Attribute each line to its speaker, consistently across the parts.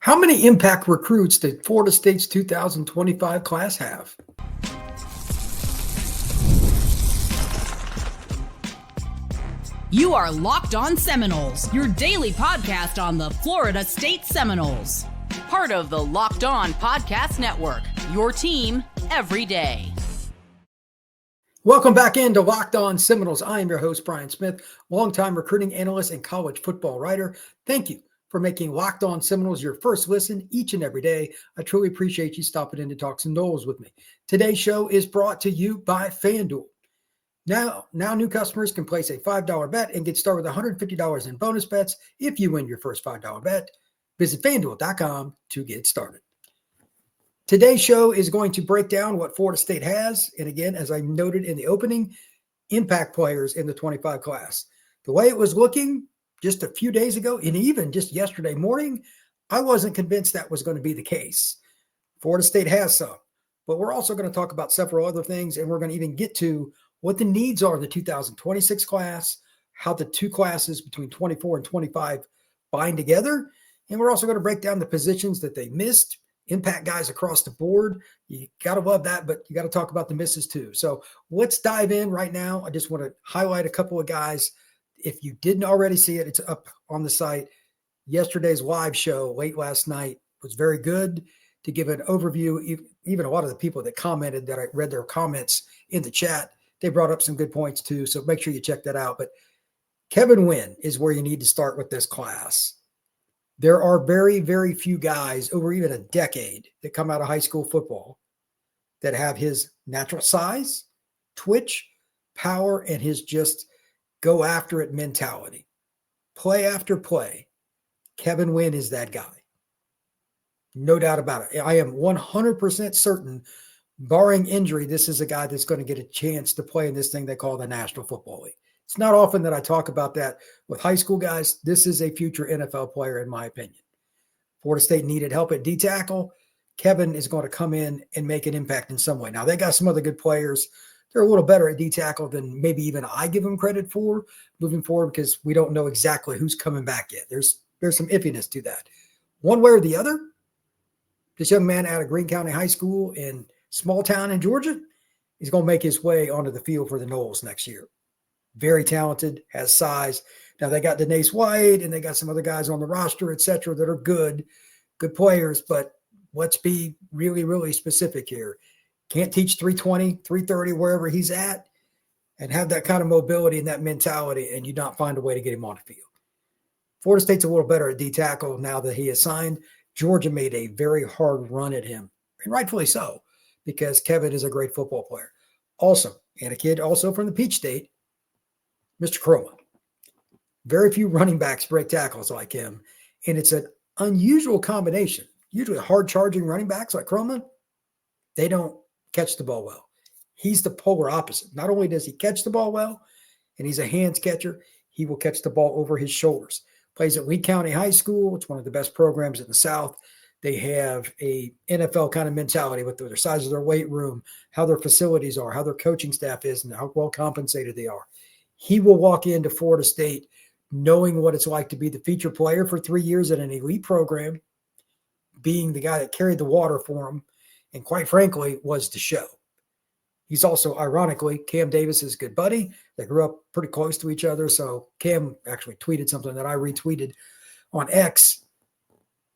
Speaker 1: How many impact recruits did Florida State's 2025 class have?
Speaker 2: You are Locked On Seminoles, your daily podcast on the Florida State Seminoles. Part of the Locked On Podcast Network, your team every day.
Speaker 1: Welcome back into Locked On Seminoles. I am your host, Brian Smith, longtime recruiting analyst and college football writer. Thank you for making Locked On Seminoles your first listen each and every day. I truly appreciate you stopping in to talk some Noles with me. Today's show is brought to you by FanDuel. Now new customers can place a $5 bet and get started with $150 in bonus bets if you win your first $5 bet. Visit FanDuel.com to get started. Today's show is going to break down what Florida State has, and again, as I noted in the opening, impact players in the 25 class. The way it was looking just a few days ago, and even just yesterday morning, I wasn't convinced that was going to be the case. Florida State has some, but we're also going to talk about several other things, and we're going to even get to what the needs are in the 2026 class, how the two classes between 24 and 25 bind together, and we're also going to break down the positions that they missed, impact guys across the board. You got to love that, but you got to talk about the misses too. So let's dive in right now. I just want to highlight a couple of guys. If you didn't already see it, it's up on the site. Yesterday's live show late last night was very good to give an overview. Even a lot of the people that commented, that I read their comments in the chat, they brought up some good points too. So make sure you check that out. But Kevin Wynn is where you need to start with this class. There are very, very few guys over even a decade that come out of high school football that have his natural size, twitch, power, and his just go after it mentality. Play after play. Kevin Wynn is that guy. No doubt about it. I am 100% certain, barring injury, this is a guy that's going to get a chance to play in this thing they call the National Football League. It's not often that I talk about that with high school guys. This is a future NFL player, in my opinion. Florida State needed help at D-tackle. Kevin is going to come in and make an impact in some way. Now, they got some other good players. They're a little better at D-tackle than maybe even I give them credit for moving forward, because we don't know exactly who's coming back yet. There's some iffiness to that. One way or the other, this young man out of Greene County High School in small town in Georgia is going to make his way onto the field for the Noles next year. Very talented, has size. Now they got Denise White and they got some other guys on the roster, et cetera, that are good players. But let's be really, really specific here. Can't teach 320, 330, wherever he's at, and have that kind of mobility and that mentality, and you not find a way to get him on the field. Florida State's a little better at D-tackle now that he is signed. Georgia made a very hard run at him, and rightfully so, because Kevin is a great football player. Also, and a kid also from the Peach State, Mr. Kromah. Very few running backs break tackles like him, and it's an unusual combination. Usually hard-charging running backs like Kromah, they don't catch the ball well. He's the polar opposite. Not only does he catch the ball well, and he's a hands catcher, he will catch the ball over his shoulders. Plays at Lee County High School. It's one of the best programs in the South. They have a NFL kind of mentality with their size of their weight room, how their facilities are, how their coaching staff is, and how well compensated they are. He will walk into Florida State knowing what it's like to be the feature player for 3 years at an elite program, being the guy that carried the water for him, and quite frankly, was the show. He's also, ironically, Cam Davis's good buddy. They grew up pretty close to each other. So Cam actually tweeted something that I retweeted on X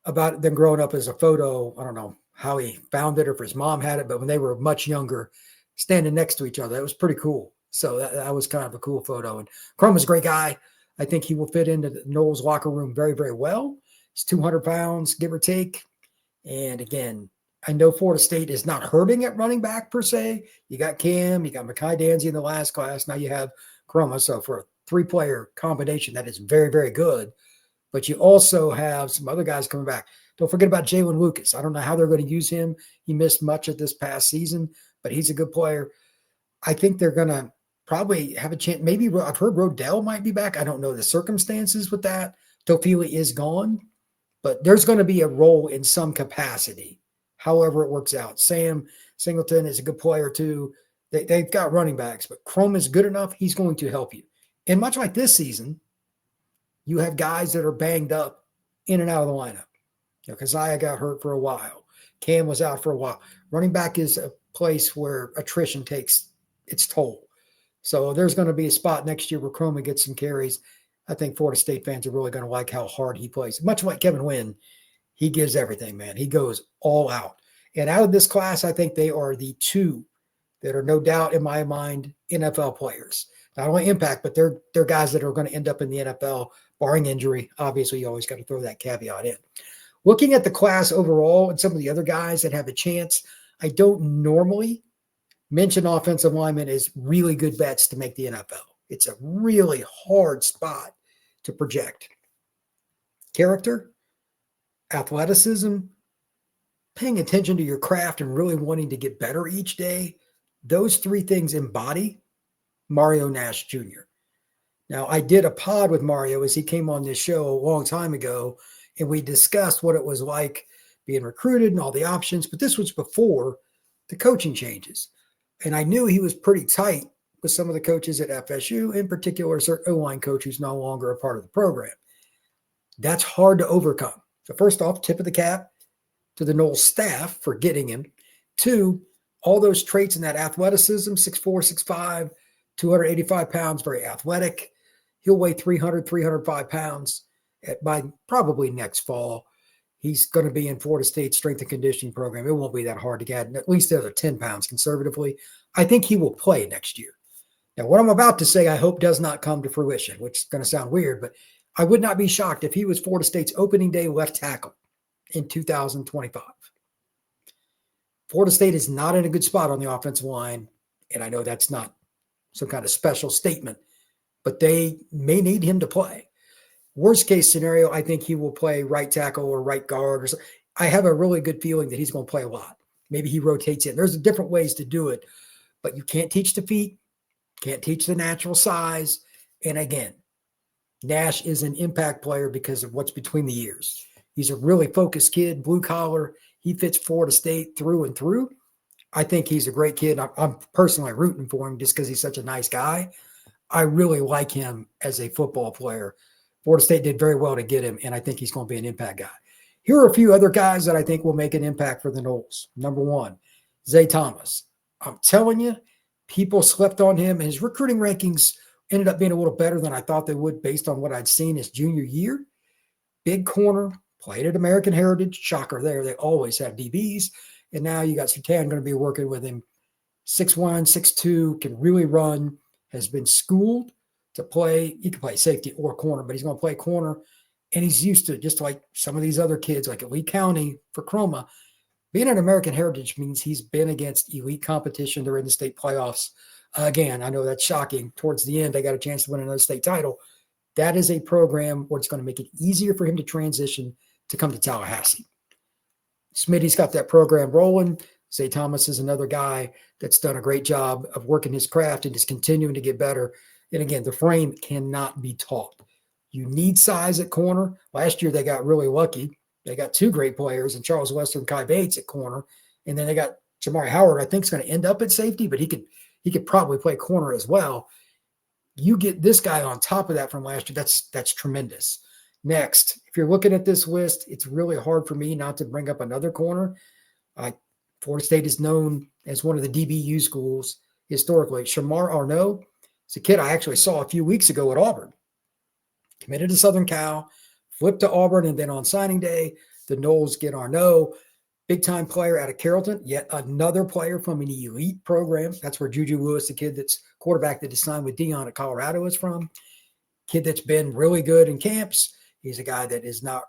Speaker 1: about them growing up as a photo. I don't know how he found it or if his mom had it, but when they were much younger, standing next to each other, it was pretty cool. So that was kind of a cool photo. And Kromah's a great guy. I think he will fit into the Noles locker room very, very well. He's 200 pounds, give or take. And again, I know Florida State is not hurting at running back per se. You got Cam, you got Mekhi Danzy in the last class. Now you have Kromah. So for a three-player combination, that is very, very good. But you also have some other guys coming back. Don't forget about Jalen Lucas. I don't know how they're going to use him. He missed much of this past season, but he's a good player. I think they're going to probably have a chance. Maybe I've heard Rodell might be back. I don't know the circumstances with that. Tofili is gone, but there's going to be a role in some capacity, however it works out. Sam Singleton is a good player too. They've got running backs, but Kromah is good enough. He's going to help you. And much like this season, you have guys that are banged up in and out of the lineup. Keziah got hurt for a while. Cam was out for a while. Running back is a place where attrition takes its toll. So there's going to be a spot next year where Kromah gets some carries. I think Florida State fans are really going to like how hard he plays. Much like Kevin Wynn, he gives everything, man. He goes all out. And out of this class, I think they are the two that are no doubt in my mind NFL players. Not only impact, but they're guys that are going to end up in the NFL, barring injury. Obviously, you always got to throw that caveat in. Looking at the class overall and some of the other guys that have a chance, I don't normally mention offensive linemen as really good bets to make the NFL. It's a really hard spot to project. Character, athleticism, paying attention to your craft and really wanting to get better each day, those three things embody Mario Nash Jr. Now, I did a pod with Mario as he came on this show a long time ago, and we discussed what it was like being recruited and all the options, but this was before the coaching changes. And I knew he was pretty tight with some of the coaches at FSU, in particular, a certain O-line coach who's no longer a part of the program. That's hard to overcome. So first off, tip of the cap to the Noles staff for getting him. Two, all those traits in that athleticism, 6'4", 6'5", 285 pounds, very athletic. He'll weigh 300, 305 pounds by probably next fall. He's going to be in Florida State's strength and conditioning program. It won't be that hard to get at least the other 10 pounds conservatively. I think he will play next year. Now, what I'm about to say, I hope does not come to fruition, which is going to sound weird, but I would not be shocked if he was Florida State's opening day left tackle in 2025. Florida State is not in a good spot on the offensive line, and I know that's not some kind of special statement, but they may need him to play. Worst case scenario, I think he will play right tackle or right guard. Or something. I have a really good feeling that he's going to play a lot. Maybe he rotates in. There's different ways to do it, but you can't teach the feet, can't teach the natural size. And again, Nash is an impact player because of what's between the ears. He's a really focused kid, blue collar. He fits Florida State through and through. I think he's a great kid. I'm personally rooting for him just because he's such a nice guy. I really like him as a football player. Florida State did very well to get him, and I think he's going to be an impact guy. Here are a few other guys that I think will make an impact for the Noles. Number one, Zay Thomas. I'm telling you, people slept on him, and his recruiting rankings ended up being a little better than I thought they would based on what I'd seen his junior year. Big corner, played at American Heritage. Shocker there. They always have DBs. And now you got Sertan going to be working with him. 6'1", 6'2", can really run, has been schooled to play. He can play safety or corner, but he's going to play corner. And he's used to, just like some of these other kids, like at Lee County for Kromah, being an American Heritage means he's been against elite competition. They're in the state playoffs. Again, I know that's shocking. Towards the end, they got a chance to win another state title. That is a program where it's going to make it easier for him to transition to come to Tallahassee. Smitty's got that program rolling. Zay Thomas is another guy that's done a great job of working his craft and just continuing to get better. And again, the frame cannot be taught. You need size at corner. Last year, they got really lucky. They got two great players in Charles Wester and Kai Bates at corner. And then they got Jamari Howard, I think, is going to end up at safety, but he could probably play corner as well. You get this guy on top of that from last year, that's tremendous. Next, if you're looking at this list, it's really hard for me not to bring up another corner. Florida State is known as one of the DBU schools historically. Shamar Arnaud is a kid I actually saw a few weeks ago at Auburn. Committed to Southern Cal, flipped to Auburn, and then on signing day, the Noles get Arnaud, big-time player out of Carrollton, yet another player from an elite program. That's where Juju Lewis, the kid that's quarterback that is signed with Dion at Colorado, is from. Kid that's been really good in camps. He's a guy that is not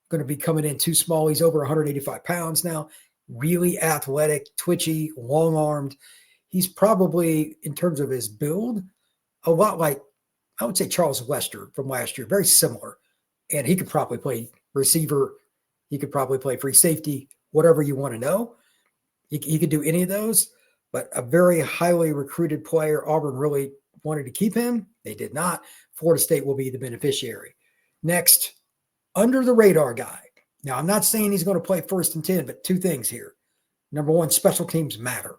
Speaker 1: going to be coming in too small. He's over 185 pounds now. Really athletic, twitchy, long-armed. He's probably, in terms of his build, a lot like, I would say, Charles Wester from last year. Very similar. And he could probably play receiver. He could probably play free safety, whatever you want to know. He could do any of those. But a very highly recruited player. Auburn really wanted to keep him. They did not. Florida State will be the beneficiary. Next, under the radar guy. Now, I'm not saying he's going to play first and 10, but two things here. Number one, special teams matter.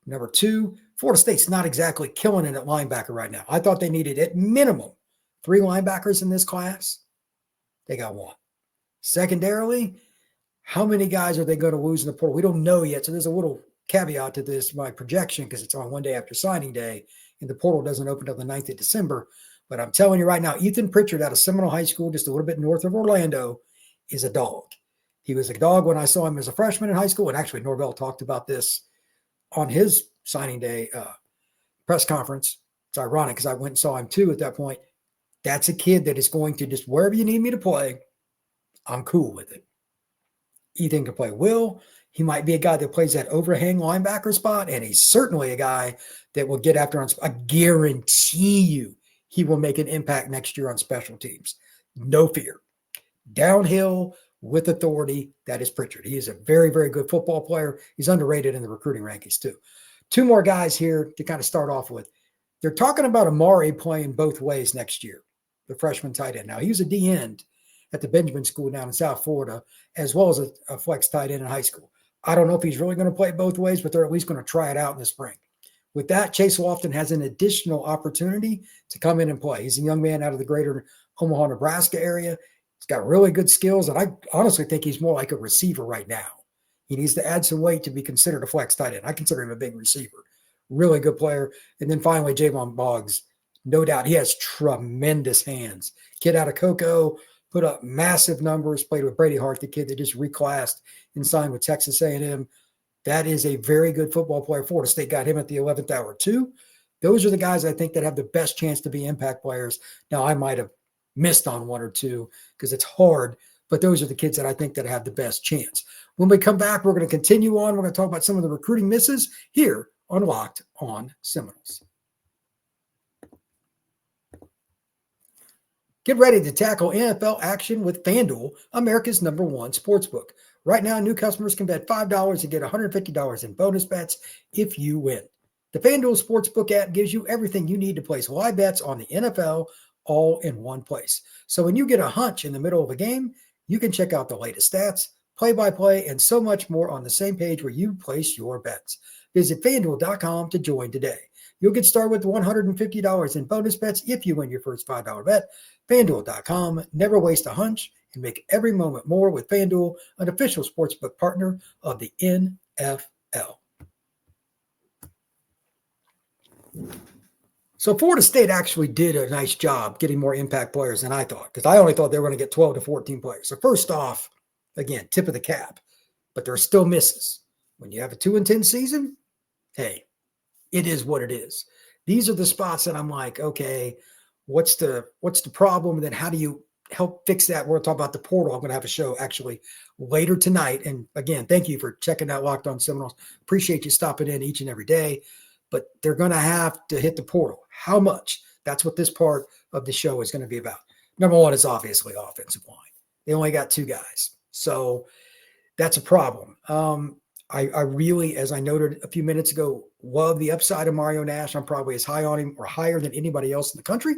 Speaker 1: Number two, Florida State's not exactly killing it at linebacker right now. I thought they needed at minimum 3 linebackers in this class. They got 1. Secondarily, how many guys are they going to lose in the portal? We don't know yet. So there's a little caveat to this, my projection, because it's on one day after signing day, and the portal doesn't open until the 9th of December. But I'm telling you right now, Ethan Pritchard out of Seminole High School, just a little bit north of Orlando, is a dog. He was a dog when I saw him as a freshman in high school. And actually, Norvell talked about this on his signing day press conference. It's ironic because I went and saw him too at that point. That's a kid that is going to just, wherever you need me to play, I'm cool with it. Ethan can play will. He might be a guy that plays that overhang linebacker spot, and he's certainly a guy that will get after on. I guarantee you he will make an impact next year on special teams. No fear. Downhill with authority, that is Pritchard. He is a very, very good football player. He's underrated in the recruiting rankings too. Two more guys here to kind of start off with. They're talking about Amari playing both ways next year, the freshman tight end. Now, he was a D end at the Benjamin School down in South Florida, as well as a flex tight end in high school. I don't know if he's really going to play both ways, but they're at least going to try it out in the spring. With that, Chase Lofton has an additional opportunity to come in and play. He's a young man out of the greater Omaha, Nebraska area. He's got really good skills, and I honestly think he's more like a receiver right now. He needs to add some weight to be considered a flex tight end. I consider him a big receiver. Really good player. And then finally, Javon Boggs. No doubt he has tremendous hands. Kid out of Cocoa, put up massive numbers, played with Brady Hart, the kid that just reclassed and signed with Texas A&M. That is a very good football player. Florida State got him at the 11th hour too. Those are the guys I think that have the best chance to be impact players. Now, I might have missed on one or two because it's hard, but those are the kids that I think that have the best chance. When we come back, we're going to continue on. We're going to talk about some of the recruiting misses here on Locked On Seminoles. Get ready to tackle NFL action with FanDuel, America's #1 sportsbook. Right now, new customers can bet $5 and get $150 in bonus bets if you win. The FanDuel Sportsbook app gives you everything you need to place live bets on the NFL all in one place. So when you get a hunch in the middle of a game, you can check out the latest stats, play-by-play, and so much more on the same page where you place your bets. Visit FanDuel.com to join today. You'll get started with $150 in bonus bets if you win your first $5 bet. FanDuel.com. Never waste a hunch and make every moment more with FanDuel, an official sportsbook partner of the NFL. So Florida State actually did a nice job getting more impact players than I thought, because I only thought they were going to get 12 to 14 players. So first off, again, tip of the cap, but there are still misses. When you have a 2-10 season, hey, it is what it is. These are the spots that I'm like, okay, what's the problem? And then how do you help fix that? We'll talk about the portal. I'm going to have a show actually later tonight. And again, thank you for checking out Locked On Seminoles. Appreciate you stopping in each and every day. But they're going to have to hit the portal. How much? That's what this part of the show is going to be about. Number one is obviously offensive line. They only got 2 guys. So that's a problem. I really, as I noted a few minutes ago, love the upside of Mario Nash. I'm probably as high on him or higher than anybody else in the country.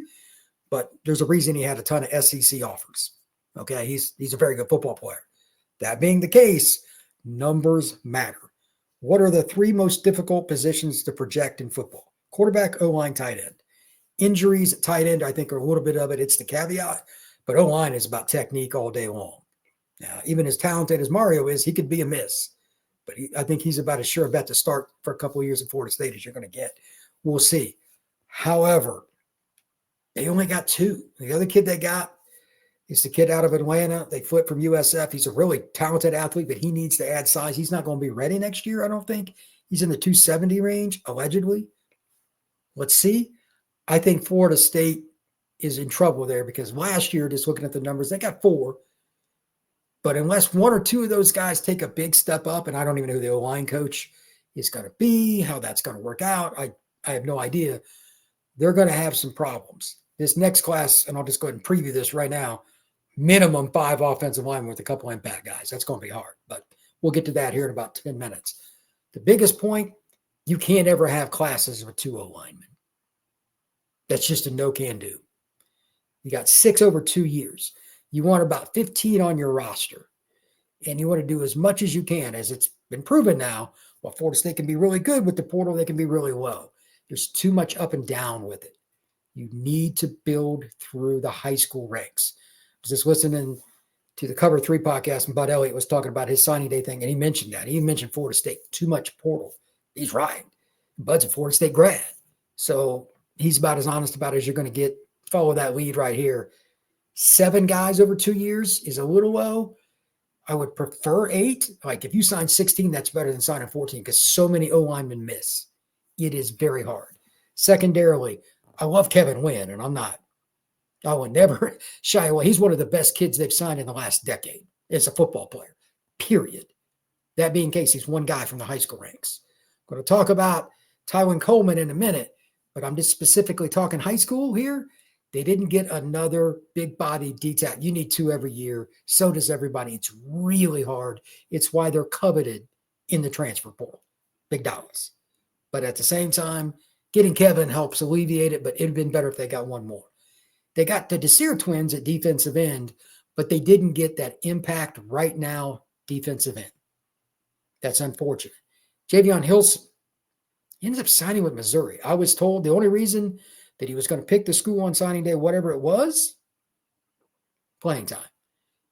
Speaker 1: But there's a reason he had a ton of SEC offers. Okay, he's a very good football player. That being the case, numbers matter. What are the 3 most difficult positions to project in football? Quarterback, O-line, tight end. Injuries at tight end, I think, are a little bit of it. It's the caveat. But O-line is about technique all day long. Now, even as talented as Mario is, he could be a miss. But I think he's about as sure a bet to start for a couple of years at Florida State as you're going to get. We'll see. However, they only got 2. The other kid they got is the kid out of Atlanta. They flipped from USF. He's a really talented athlete, but he needs to add size. He's not going to be ready next year, I don't think. He's in the 270 range, allegedly. Let's see. I think Florida State is in trouble there because last year, just looking at the numbers, they got 4. But unless 1 or 2 of those guys take a big step up, and I don't even know who the O-line coach is going to be, how that's going to work out, I have no idea. They're going to have some problems. This next class, and I'll just go ahead and preview this right now, minimum 5 offensive linemen with a couple impact guys. That's going to be hard, but we'll get to that here in about 10 minutes. The biggest point, you can't ever have classes with 2 O-linemen. That's just a no-can-do. You got 6 over 2 years. You want about 15 on your roster, and you want to do as much as you can, as it's been proven now. While Florida State can be really good with the portal, they can be really low. There's too much up and down with it. You need to build through the high school ranks. I was just listening to the Cover 3 podcast, and Bud Elliott was talking about his signing day thing, and he mentioned that. He mentioned Florida State, too much portal. He's right. Bud's a Florida State grad. So he's about as honest about it as you're going to get. Follow that lead right here. 7 guys over 2 years is a little low. I would prefer 8. Like if you sign 16, that's better than signing 14 because so many O-linemen miss. It is very hard. Secondarily, I love Kevin Wynn, and I would never shy away. He's one of the best kids they've signed in the last decade as a football player, period. That being the case, he's one guy from the high school ranks. I'm going to talk about Tyeland Coleman in a minute, but I'm just specifically talking high school here. They didn't get another big body detail. You need 2 every year. So does everybody. It's really hard. It's why they're coveted in the transfer portal. Big dollars. But at the same time, getting Kevin helps alleviate it, but it would have been better if they got one more. They got the Desir twins at defensive end, but they didn't get that impact right now defensive end. That's unfortunate. Javion Hilson, he ended up signing with Missouri. I was told the only reason that he was going to pick the school on signing day, whatever it was, playing time.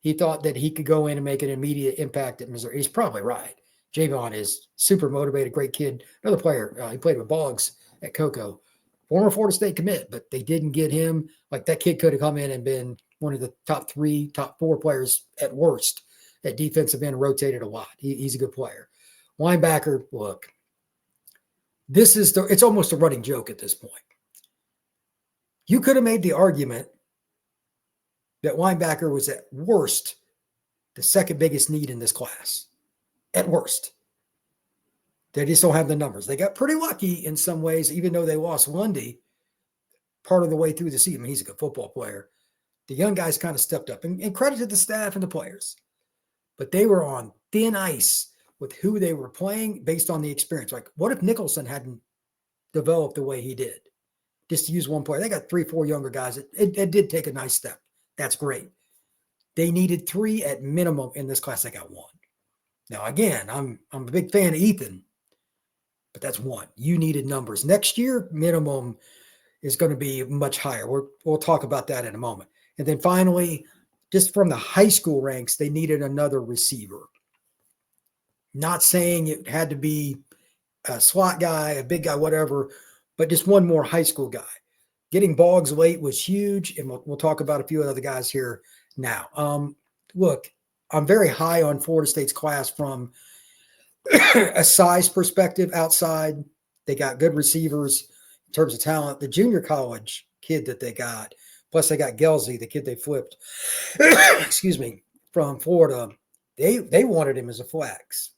Speaker 1: He thought that he could go in and make an immediate impact at Missouri. He's probably right. Javion is super motivated, great kid. Another player, he played with Boggs at Cocoa. Former Florida State commit, but they didn't get him. Like that kid could have come in and been one of the top 3, top 4 players at worst at defensive end, rotated a lot. He's a good player. Linebacker, look, it's almost a running joke at this point. You could have made the argument that linebacker was at worst the second biggest need in this class. At worst. They just don't have the numbers. They got pretty lucky in some ways, even though they lost Lundy part of the way through the season. He's a good football player. The young guys kind of stepped up. And credit to the staff and the players. But they were on thin ice with who they were playing based on the experience. Like, what if Nicholson hadn't developed the way he did? Just to use one player. They got 3, 4 younger guys. It did take a nice step. That's great. They needed 3 at minimum in this class. They got 1. Now, again, I'm a big fan of Ethan, but that's 1. You needed numbers. Next year, minimum is going to be much higher. We'll talk about that in a moment. And then finally, just from the high school ranks, they needed another receiver. Not saying it had to be a slot guy, a big guy, whatever, but just one more high school guy. Getting Boggs late was huge, and we'll talk about a few other guys here now. Look, I'm very high on Florida State's class from a size perspective outside. They got good receivers in terms of talent. The junior college kid that they got, plus they got Gelsey, the kid they flipped, from Florida. They wanted him as a flex.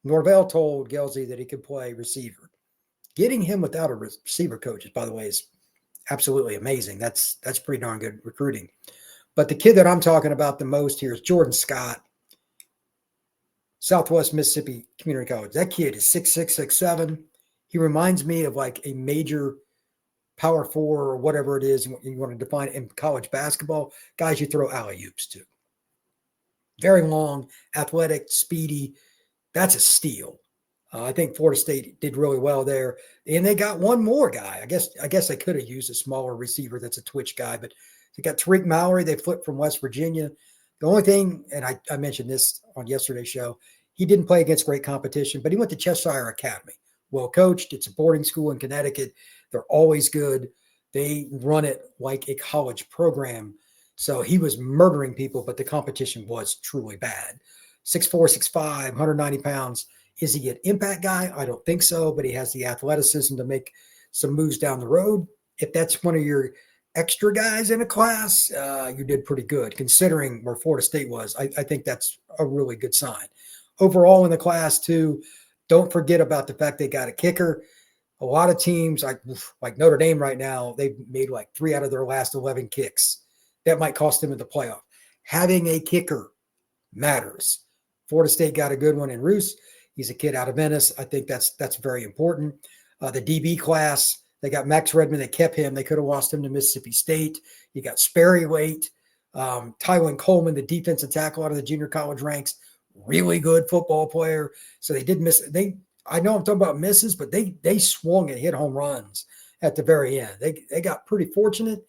Speaker 1: Norvell told Gelsey that he could play receiver. Getting him without a receiver coach, by the way, is absolutely amazing. That's pretty darn good recruiting. But the kid that I'm talking about the most here is Jordan Scott, Southwest Mississippi Community College. That kid is 6'6", 6'7". He reminds me of like a major Power 4 or whatever it is you want to define it in college basketball. Guys you throw alley-oops to. Very long, athletic, speedy. That's a steal. I think Florida State did really well there. And they got one more guy. I guess they could have used a smaller receiver that's a twitch guy, but they got Tariq Mallory. They flipped from West Virginia. The only thing, and I mentioned this on yesterday's show, he didn't play against great competition, but he went to Cheshire Academy. Well coached. It's a boarding school in Connecticut. They're always good. They run it like a college program. So he was murdering people, but the competition was truly bad. 6'4", 6'5", 190 pounds. Is he an impact guy? I don't think so, but he has the athleticism to make some moves down the road. If that's one of your extra guys in a class, you did pretty good considering where Florida State was. I think that's a really good sign. Overall in the class too, don't forget about the fact they got a kicker. A lot of teams like Notre Dame right now, they've made like 3 out of their last 11 kicks. That might cost them in the playoff. Having a kicker matters. Florida State got a good one in Roos. He's a kid out of Venice. I think that's very important. The DB class, they got Max Redmond. They kept him. They could have lost him to Mississippi State. You got Sperry late. Tyeland Coleman, the defensive tackle out of the junior college ranks, really good football player. So they did miss. I know I'm talking about misses, but they swung and hit home runs at the very end. They got pretty fortunate.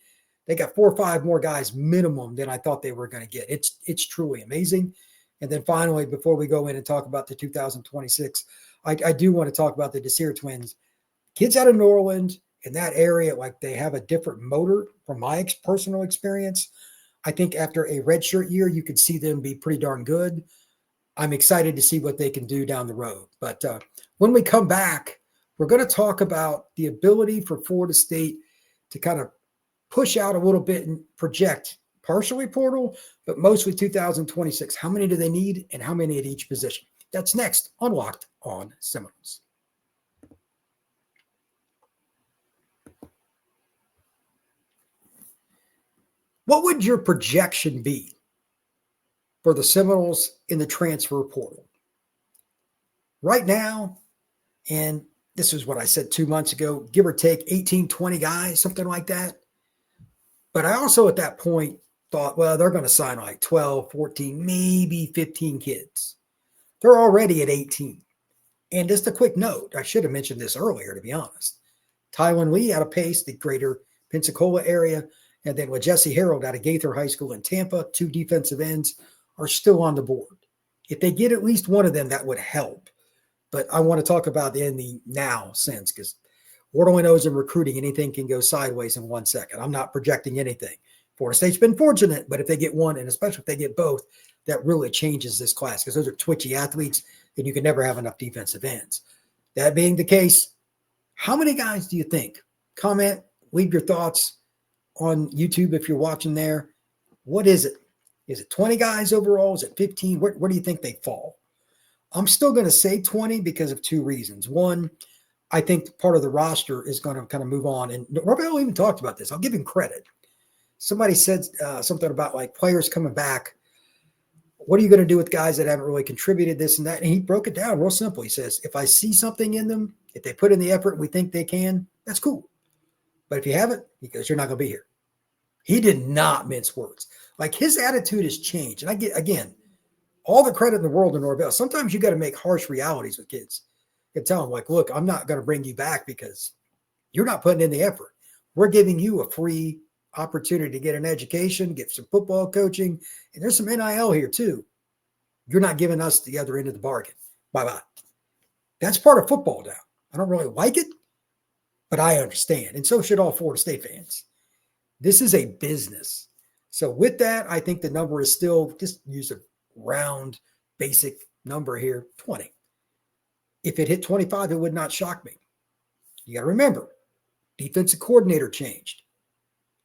Speaker 1: They got 4 or 5 more guys minimum than I thought they were going to get. It's truly amazing. And then finally, before we go in and talk about the 2026, I do want to talk about the Desir twins. Kids out of New Orleans in that area, like they have a different motor from my personal experience. I think after a redshirt year, you could see them be pretty darn good. I'm excited to see what they can do down the road. But when we come back, we're going to talk about the ability for Florida State to kind of push out a little bit and project partially portal, but mostly 2026. How many do they need and how many at each position? That's next on Locked On Seminoles. What would your projection be for the Seminoles in the transfer portal? Right now, and this is what I said 2 months ago, give or take 18, 20 guys, something like that. But I also at that point thought, well, they're going to sign like 12, 14, maybe 15 kids. They're already at 18. And just a quick note, I should have mentioned this earlier, to be honest. Tyeland Lee out of Pace, the greater Pensacola area, and then with Jesse Harold out of Gaither High School in Tampa, 2 defensive ends are still on the board. If they get at least one of them, that would help. But I want to talk about in the now sense, because Lord only knows in recruiting, anything can go sideways in 1 second. I'm not projecting anything. Florida State's been fortunate, but if they get one, and especially if they get both, that really changes this class because those are twitchy athletes and you can never have enough defensive ends. That being the case, how many guys do you think? Comment, leave your thoughts on YouTube if you're watching there. What is it? Is it 20 guys overall? Is it 15? Where do you think they fall? I'm still going to say 20 because of 2 reasons. One, I think part of the roster is going to kind of move on. And Norvell even talked about this. I'll give him credit. Somebody said something about like players coming back. What are you going to do with guys that haven't really contributed this and that? And he broke it down real simple. He says, if I see something in them, if they put in the effort and we think they can, that's cool. But if you haven't, he goes, you're not going to be here. He did not mince words. Like his attitude has changed. And I get, again, all the credit in the world to Norvell. Sometimes you got to make harsh realities with kids and tell them like, look, I'm not going to bring you back because you're not putting in the effort. We're giving you a free opportunity to get an education, get some football coaching, and there's some NIL here too. You're not giving us the other end of the bargain. Bye-bye. That's part of football now. I don't really like it, but I understand. And so should all Florida State fans. This is a business. So with that, I think the number is still, just use a round, basic number here, 20. If it hit 25, it would not shock me. You got to remember, defensive coordinator changed.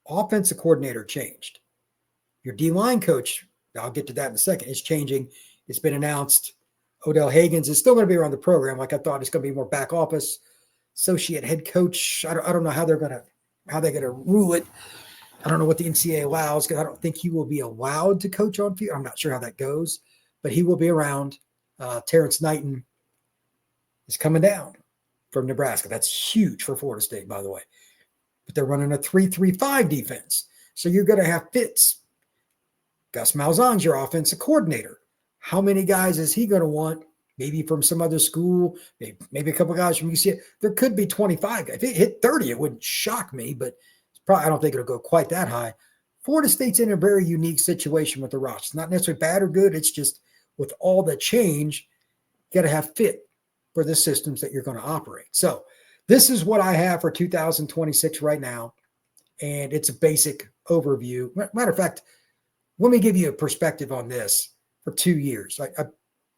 Speaker 1: Offensive coordinator changed. Your D-line coach, I'll get to that in a second, is changing. It's been announced. Odell Haggins is still going to be around the program. Like I thought, it's going to be more back office, associate head coach. I don't know how they're going to rule it. I don't know what the NCAA allows because I don't think he will be allowed to coach on field. I'm not sure how that goes, but he will be around. Terrence Knighton is coming down from Nebraska. That's huge for Florida State, by the way. But they're running a 3-3-5 defense. So you're going to have Fitz. Gus Malzahn's your offensive coordinator. How many guys is he going to want? Maybe from some other school, maybe a couple guys from UCLA. There could be 25 guys. If it hit 30, it wouldn't shock me, but I don't think it'll go quite that high. Florida State's in a very unique situation with the roster. It's not necessarily bad or good. It's just with all the change, you got to have fit for the systems that you're going to operate. So this is what I have for 2026 right now, and it's a basic overview. Matter of fact, let me give you a perspective on this for 2 years. I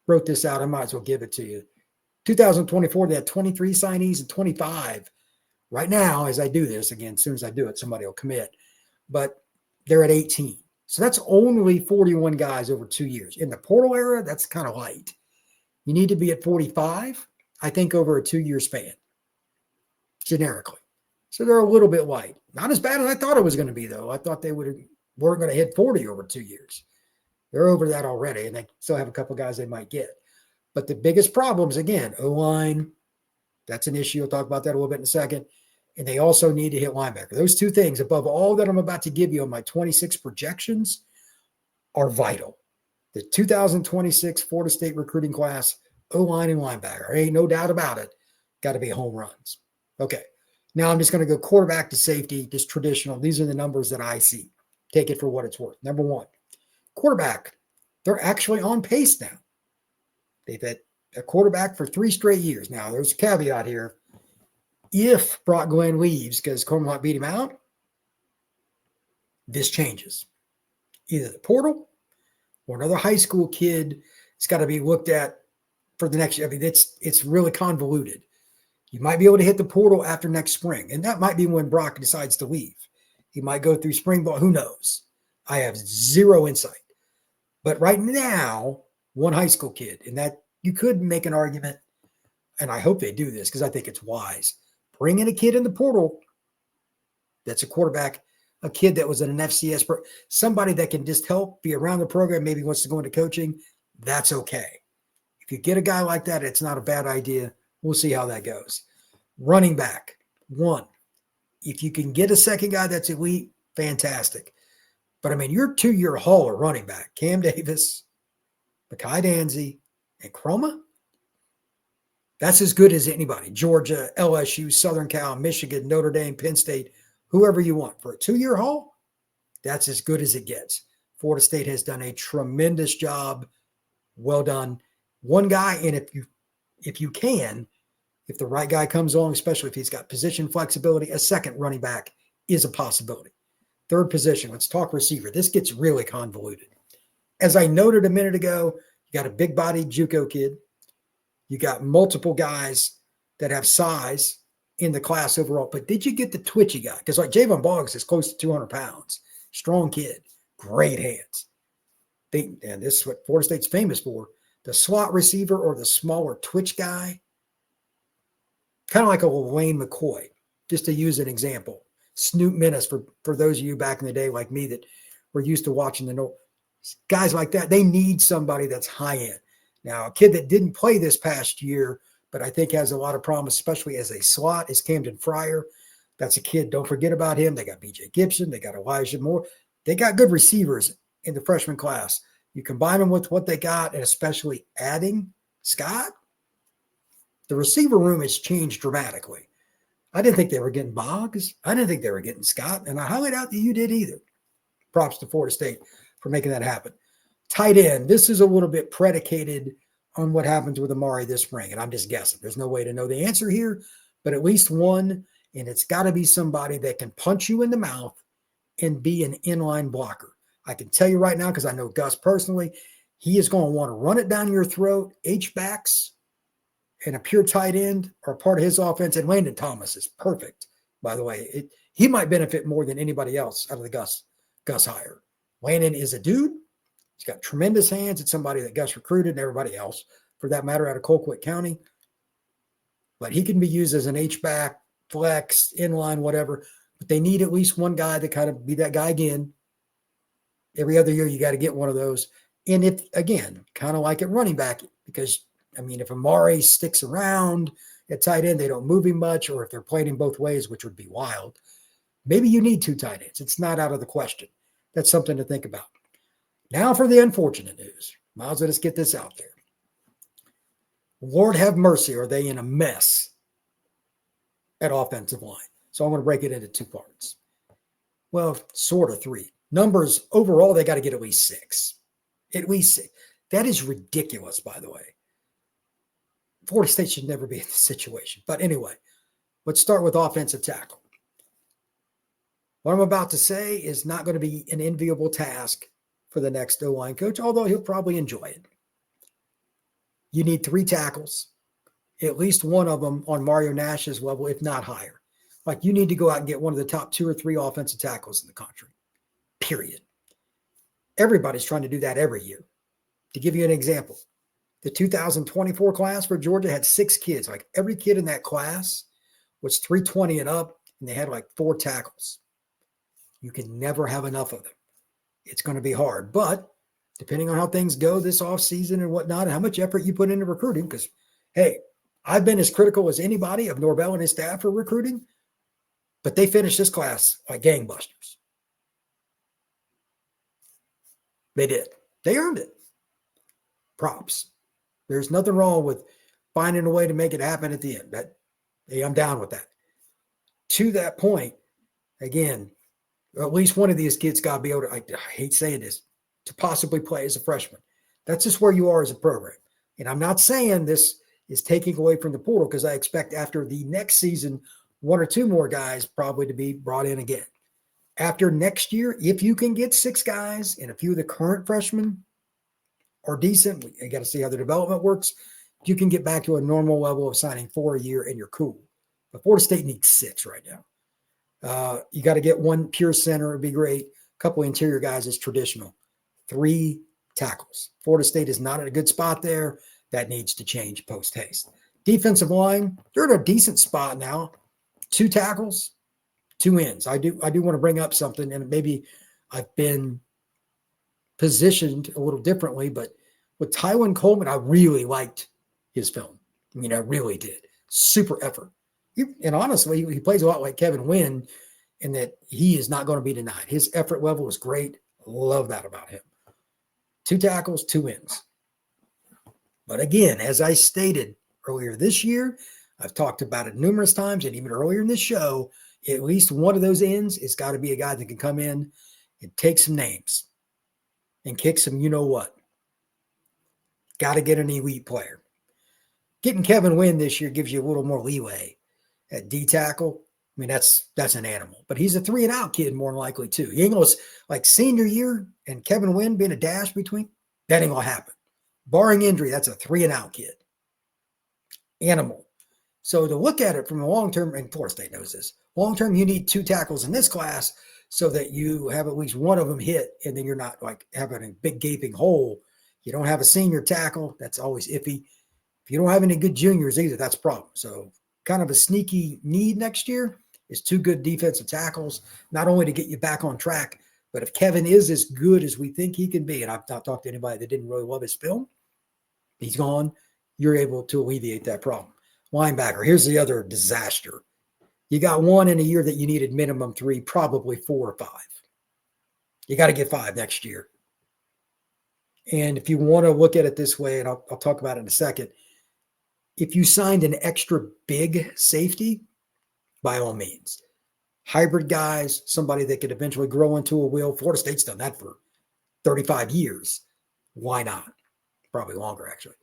Speaker 1: wrote this out. I might as well give it to you. 2024, they had 23 signees and 25. Right now, as I do this, again, as soon as I do it, somebody will commit. But they're at 18. So that's only 41 guys over 2 years. In the portal era, that's kind of light. You need to be at 45, I think, over a 2-year span, generically. So they're a little bit light. Not as bad as I thought it was going to be, though. I thought they weren't going to hit 40 over 2 years. They're over that already, and they still have a couple guys they might get. But the biggest problems, again, O-line, that's an issue. We'll talk about that a little bit in a second. And they also need to hit linebacker. Those 2 things, above all that I'm about to give you on my 26 projections, are vital. The 2026 Florida State recruiting class, O-line and linebacker. Ain't no doubt about it. Got to be home runs. Okay. Now I'm just going to go quarterback to safety, just traditional. These are the numbers that I see. Take it for what it's worth. Number one, quarterback. They're actually on pace now. They've had a quarterback for 3 straight years. Now, there's a caveat here. If Brock Glenn leaves because Kromah beat him out, this changes. Either the portal or another high school kid has got to be looked at for the next year. I mean, it's really convoluted. You might be able to hit the portal after next spring, and that might be when Brock decides to leave. He might go through spring ball. Who knows? I have zero insight. But right now, one high school kid, and that you could make an argument, and I hope they do this because I think it's wise. Bring in a kid in the portal that's a quarterback, a kid that was in an FCS, somebody that can just help be around the program, maybe wants to go into coaching. That's okay. If you get a guy like that, it's not a bad idea. We'll see how that goes. Running back, one. If you can get a second guy that's elite, fantastic. But, I mean, your 2-year haul of running back, Cam Davis, Mekhi Danzy, and Kromah, that's as good as anybody. Georgia, LSU, Southern Cal, Michigan, Notre Dame, Penn State, whoever you want. For a 2-year haul, that's as good as it gets. Florida State has done a tremendous job. Well done. One guy, and if you can, if the right guy comes along, especially if he's got position flexibility, a second running back is a possibility. Third position, let's talk receiver. This gets really convoluted. As I noted a minute ago, you got a big-bodied JUCO kid. You got multiple guys that have size in the class overall. But did you get the twitchy guy? Because like Javon Boggs is close to 200 pounds. Strong kid. Great hands. And this is what Florida State's famous for. The slot receiver or the smaller twitch guy. Kind of like a Wayne McCoy, just to use an example. Snoop Menace, for those of you back in the day like me that were used to watching the guys like that, they need somebody that's high end. Now, a kid that didn't play this past year, but I think has a lot of promise, especially as a slot, is Camden Fryer. That's a kid. Don't forget about him. They got BJ Gibson. They got Elijah Moore. They got good receivers in the freshman class. You combine them with what they got, and especially adding Scott, the receiver room has changed dramatically. I didn't think they were getting Boggs. I didn't think they were getting Scott, and I highly doubt that you did either. Props to Florida State for making that happen. Tight end, this is a little bit predicated on what happens with Amari this spring, and I'm just guessing. There's no way to know the answer here, but at least one, and it's got to be somebody that can punch you in the mouth and be an inline blocker. I can tell you right now, because I know Gus personally, he is going to want to run it down your throat. H-backs and a pure tight end are part of his offense, and Landon Thomas is perfect, by the way. He might benefit more than anybody else out of the Gus hire. Landon is a dude. He's got tremendous hands. It's somebody that Gus recruited and everybody else, for that matter, out of Colquitt County. But he can be used as an H-back, flex, inline, whatever. But they need at least one guy to kind of be that guy again. Every other year, you got to get one of those. And if, again, kind of like at running back, because, I mean, if Amari sticks around at tight end, they don't move him much, or if they're playing him both ways, which would be wild, maybe you need 2 tight ends. It's not out of the question. That's something to think about. Now for the unfortunate news. Might as well just get this out there. Lord have mercy, are they in a mess at offensive line? So I'm going to break it into 2 parts. Well, sort of 3. Numbers, overall, they got to get at least 6. At least 6. That is ridiculous, by the way. Florida State should never be in this situation. But anyway, let's start with offensive tackle. What I'm about to say is not going to be an enviable task for the next O-line coach, although he'll probably enjoy it. You need 3 tackles, at least one of them on Mario Nash's level, if not higher. Like, you need to go out and get one of the top 2 or 3 offensive tackles in the country, period. Everybody's trying to do that every year. To give you an example, the 2024 class for Georgia had 6 kids. Like, every kid in that class was 320 and up, and they had like 4 tackles. You can never have enough of them. It's going to be hard, but depending on how things go this offseason and whatnot, and how much effort you put into recruiting, because, hey, I've been as critical as anybody of Norvell and his staff for recruiting, but they finished this class like gangbusters. They did. They earned it. Props. There's nothing wrong with finding a way to make it happen at the end. I'm down with that. to that point, again, at least one of these kids got to be able to, I hate saying this, to possibly play as a freshman. That's just where you are as a program. And I'm not saying this is taking away from the portal, because I expect after the next season, one or two more guys probably to be brought in again. After next year, if you can get 6 guys and a few of the current freshmen are decent, you got to see how the development works. You can get back to a normal level of signing 4 a year and you're cool. But Florida State needs 6 right now. You got to get 1 pure center. It'd be great. A couple of interior guys is traditional. 3 tackles. Florida State is not in a good spot there. That needs to change post haste. Defensive line, they're in a decent spot now. 2 tackles, 2 ends. I do want to bring up something, and maybe I've been positioned a little differently, but with Tyeland Coleman, I really liked his film. I mean, I really did. Super effort. And honestly, he plays a lot like Kevin Wynn in that he is not going to be denied. His effort level is great. Love that about him. 2 tackles, 2 ends. But again, as I stated earlier this year, I've talked about it numerous times, and even earlier in this show, at least one of those ends has got to be a guy that can come in and take some names and kick some you-know-what. Got to get an elite player. Getting Kevin Wynn this year gives you a little more leeway at D-tackle. I mean, that's an animal. But he's a 3-and-out kid more than likely, too. He ain't going to, like senior year and Kevin Wynn being a dash between, that ain't going to happen. Barring injury, that's a 3-and-out kid. Animal. So to look at it from the long-term, and Florida State knows this, long-term, you need 2 tackles in this class so that you have at least one of them hit, and then you're not like having a big gaping hole. You don't have a senior tackle. That's always iffy. If you don't have any good juniors either, that's a problem. So kind of a sneaky need next year is 2 good defensive tackles, not only to get you back on track, but if Kevin is as good as we think he can be, and I've not talked to anybody that didn't really love his film, he's gone, you're able to alleviate that problem. Linebacker, here's the other disaster. You got 1 in a year that you needed minimum 3, probably 4 or 5. You got to get 5 next year. And if you want to look at it this way, and I'll talk about it in a second, if you signed an extra big safety, by all means. Hybrid guys, somebody that could eventually grow into a wheel. Florida State's done that for 35 years. Why not? Probably longer, actually.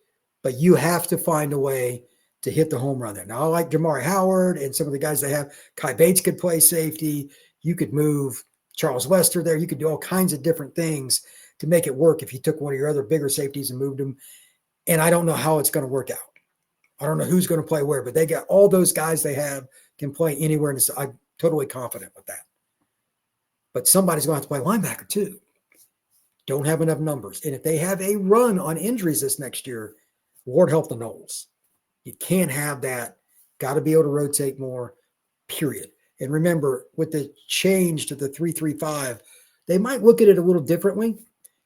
Speaker 1: But you have to find a way to hit the home run there. Now, I like Jamari Howard and some of the guys they have. Kai Bates could play safety. You could move Charles Lester there. You could do all kinds of different things to make it work if you took one of your other bigger safeties and moved them. And I don't know how it's going to work out. I don't know who's going to play where, but they got all those guys they have can play anywhere. And I'm totally confident with that. But somebody's going to have to play linebacker too. Don't have enough numbers. And if they have a run on injuries this next year, Lord help the Noles. You can't have that. Got to be able to rotate more, period. And remember, with the change to the 3-3-5, they might look at it a little differently.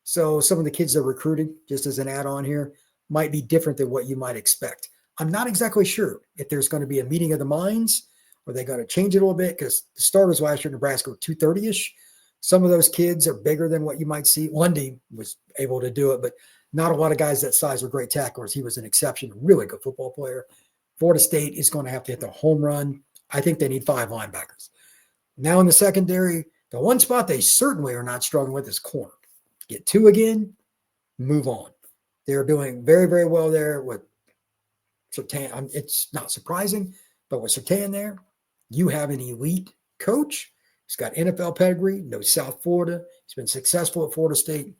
Speaker 1: So some of the kids they're recruiting, just as an add-on here, might be different than what you might expect. I'm not exactly sure if there's going to be a meeting of the minds or they got to change it a little bit, because the starters last year in Nebraska were 230-ish. Some of those kids are bigger than what you might see. Lundy was able to do it, but not a lot of guys that size were great tacklers. He was an exception, really good football player. Florida State is going to have to hit the home run. I think they need 5 linebackers. Now in the secondary, the one spot they certainly are not struggling with is corner. Get 2 again, move on. They're doing very, very well there with Surtain. It's not surprising, but with Surtain there, you have an elite coach. He's got NFL pedigree, knows South Florida. He's been successful at Florida State.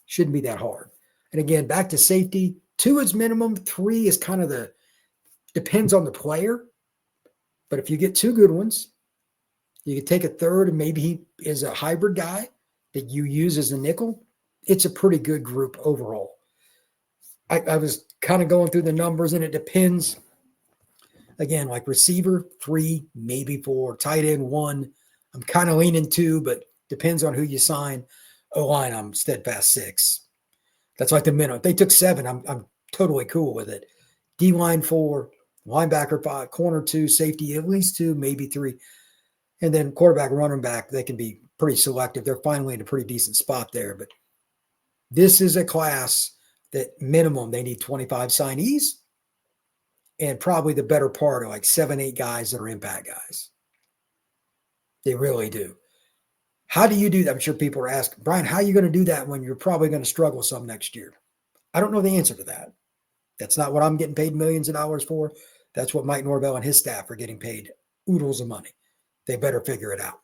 Speaker 1: Shouldn't be that hard. And again, back to safety, 2 is minimum. 3 is kind of depends on the player. But if you get 2 good ones, you can take a third, and maybe he is a hybrid guy that you use as a nickel. It's a pretty good group overall. I was kind of going through the numbers, and it depends. Again, like receiver, 3, maybe 4. Tight end, 1. I'm kind of leaning 2, but depends on who you sign. O-line, I'm steadfast 6. That's like the minimum. If they took 7, I'm totally cool with it. D-line 4, linebacker 5, corner 2, safety at least 2, maybe 3. And then quarterback, running back, they can be pretty selective. They're finally in a pretty decent spot there. But this is a class that minimum they need 25 signees. and probably the better part of like 7-8 guys that are impact guys. They really do. How do you do that? I'm sure people are asking, Brian, how are you going to do that when you're probably going to struggle some next year? I don't know the answer to that. That's not what I'm getting paid millions of dollars for. That's what Mike Norvell and his staff are getting paid oodles of money. They better figure it out.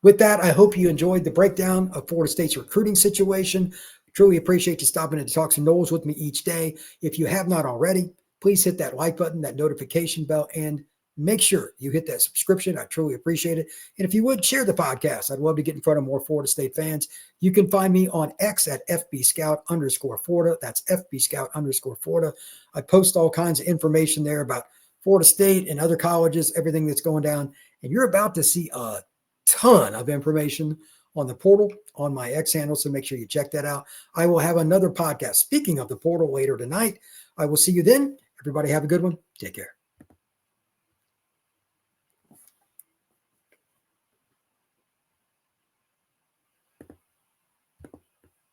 Speaker 1: With that, I hope you enjoyed the breakdown of Florida State's recruiting situation. Truly appreciate you stopping in to talk some Noles with me each day. If you have not already, please hit that like button, that notification bell, and make sure you hit that subscription. I truly appreciate it. And if you would, share the podcast. I'd love to get in front of more Florida State fans. You can find me on X at FBScout_Florida. That's FBScout_Florida. I post all kinds of information there about Florida State and other colleges, everything that's going down. And you're about to see a ton of information on the portal on my X handle, so make sure you check that out. I will have another podcast, speaking of the portal, later tonight. I will see you then. Everybody have a good one. Take care.